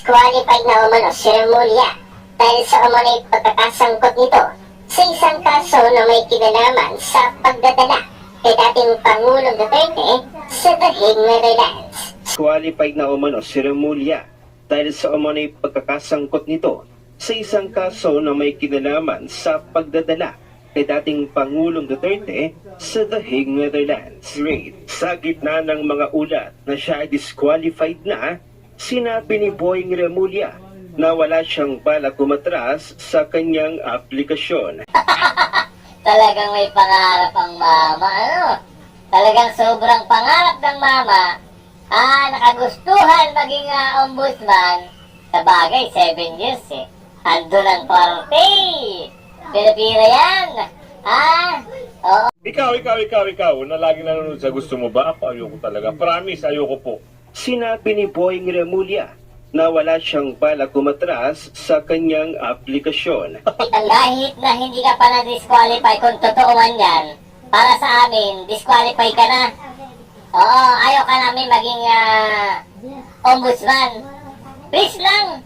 na-disqualified na umano si Remulla dahil sa umunay pagkakasangkot nito sa isang kaso na may kinalaman sa pagdadala kay dating Pangulong Duterte sa The Hague, Netherlands. Disqualified na umano si Remulla dahil sa umunay pagkakasangkot nito sa isang kaso na may kinalaman sa pagdadala kay dating Pangulong Duterte sa The Hague, Netherlands. Sa gitna ng mga ulat na siya ay disqualified na, sinabi ni Boying Remulla na wala siyang balak umatras sa kanyang aplikasyon. Talagang may pangarap ang mama, ano? Talagang sobrang pangarap ng mama. Nakagustuhan maging ombudsman. Sa bagay, 7 years eh. Ando ng korte. Pilipina yan. Oo. Ikaw, na lagi nanonood sa gusto mo ba? Ako, ayoko talaga. Promise, ayoko po. Sinabi ni Boying Remulla na wala siyang balak umatras sa kanyang aplikasyon. Kahit na hindi ka pa na-disqualify, kung totoo man yan, para sa amin, disqualify ka na. Oo, ayaw ka namin maging ombudsman. Please lang.